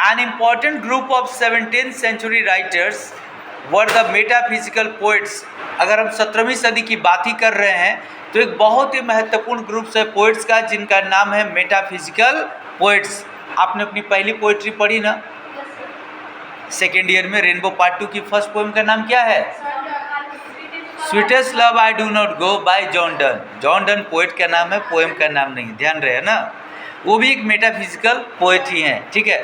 An important group of 17th century writers were the metaphysical poets. अगर हम 17वीं सदी की बात ही कर रहे हैं तो एक बहुत ही महत्वपूर्ण ग्रुप है पोइट्स का जिनका नाम है मेटाफिजिकल पोइट्स। आपने अपनी पहली पोइट्री पढ़ी ना सेकेंड ईयर में, रेनबो पार्ट 2 की फर्स्ट पोएम का नाम क्या है? Sweetest love I do not go bye John Donne. John Donne poet का नाम है, पोएम का नाम नहीं, ध्यान रहे ना। वो भी एक मेटाफिजिकल पोएट ही हैं, ठीक है।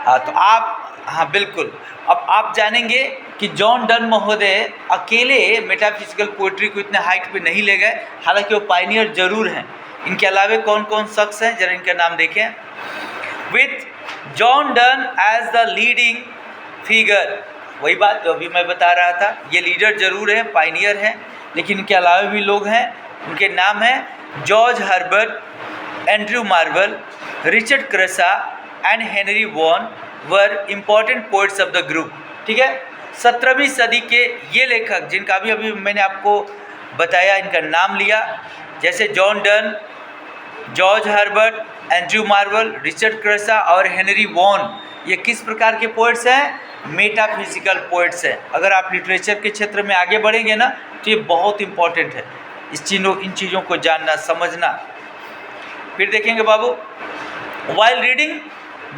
हाँ तो आप, हाँ बिल्कुल, अब आप जानेंगे कि जॉन डन महोदय अकेले मेटाफिजिकल पोइट्री को इतने हाइट पे नहीं ले गए, हालांकि वो पायनियर जरूर हैं। इनके अलावे कौन कौन शख्स हैं जरा इनका नाम देखें। With John Donne as the leading figure, वही बात जो अभी मैं बता रहा था, ये लीडर जरूर हैं, पायनियर हैं, लेकिन इनके अलावा भी लोग हैं। उनके नाम हैं George Herbert, Andrew Marvell, Richard Crashaw and Henry Vaughan were important poets of the group, ठीक है। 17वीं सदी के ये लेखक जिनका अभी मैंने आपको बताया, इनका नाम लिया, जैसे John Donne, George Herbert, Andrew Marvell, Richard Crashaw और हेनरी वॉन, ये किस प्रकार के पोइट्स हैं? मेटाफिजिकल पोइट्स हैं। अगर आप लिटरेचर के क्षेत्र में आगे बढ़ेंगे ना तो ये बहुत इंपॉर्टेंट है, इन चीज़ों को जानना समझना। फिर देखेंगे बाबू, while reading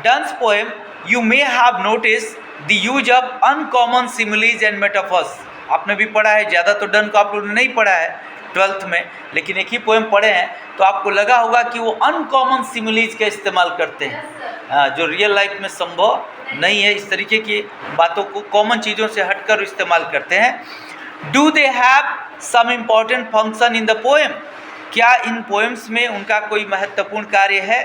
Donne's poem you may have notice the use of uncommon similes and metaphors. आपने भी पढ़ा है, ज़्यादा तो डन को आप लोगों ने नहीं पढ़ा है 12th में, लेकिन एक ही पोएम पढ़े हैं तो आपको लगा होगा कि वो अनकॉमन सिमिलीज का इस्तेमाल करते हैं, जो रियल लाइफ में संभव नहीं है। इस तरीके की बातों को कॉमन चीज़ों से हटकर इस्तेमाल करते हैं। Do they have some important function in the poem, क्या इन पोएम्स में उनका कोई महत्वपूर्ण कार्य है?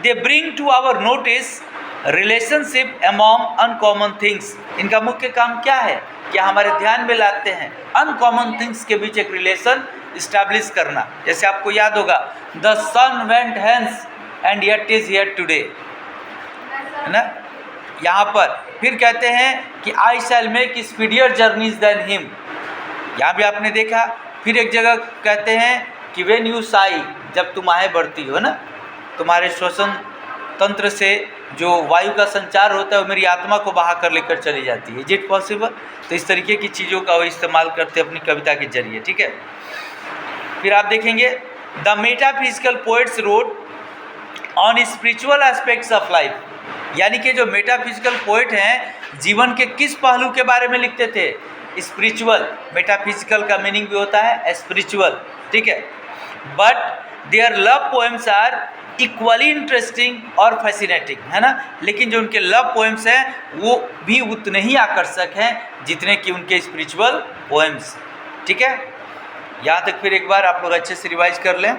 They bring to our notice relationship among uncommon things, इनका मुख्य काम क्या है? क्या हमारे ध्यान में लाते हैं अनकॉमन थिंग्स के बीच एक रिलेशन इस्टेब्लिश करना। जैसे आपको याद होगा, the sun went hence and yet is here today, है ना। यहाँ पर फिर कहते हैं कि I shall make speedier journeys than him, यहाँ भी आपने देखा। फिर एक जगह कहते हैं कि व्हेन यू साई, जब तुम आए बढ़ती हो ना, तुम्हारे श्वसन तंत्र से जो वायु का संचार होता है वो मेरी आत्मा को बहा कर लेकर चली जाती है। Is it possible? तो इस तरीके की चीज़ों का वो इस्तेमाल करते हैं अपनी कविता के जरिए, ठीक है। फिर आप देखेंगे the metaphysical poets road on spiritual aspects of life, यानी कि जो मेटाफिजिकल पोएट हैं जीवन के किस पहलू के बारे में लिखते थे? स्पिरिचुअल। मेटाफिजिकल का मीनिंग भी होता है स्पिरिचुअल, ठीक है। But their love poems are equally interesting और फैसिनेटिंग, है ना। लेकिन जो उनके लव पोएम्स हैं वो भी उतने ही आकर्षक हैं जितने कि उनके स्पिरिचुअल पोएम्स, ठीक है। यहाँ तक फिर एक बार आप लोग अच्छे से रिवाइज कर लें।